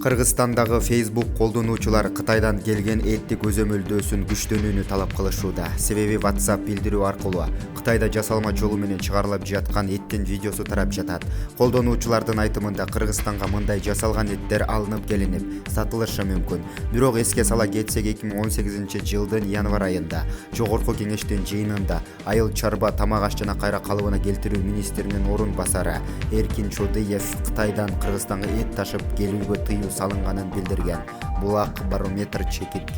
Кыргызстандагы Facebook колдонуучулар Кытайдан келген этти көзөмөлдөөсүн күчтөнүүнү талап кылышууда. Себеби WhatsApp билдирүү аркылуу Кытайда жасалма жолу менен чыгарылып жаткан эттин видеосу тарап жатат. Колдонуучулардын айтымында Кыргызстанга мындай жасалган эттер алынып келинип, сатылышы мүмкүн. Бирок эске сала кетсек, 2018-жылдын январь айында Жогорку кеңештин жыйынында Айыл чарба тамак аш жана кайра калыбына келтирүү министринин орун басары Эркин Чодыев Кытайдан Кыргызстанга эт ташып келүүгө тыюу салынганын билдирген. Булак барометр чекит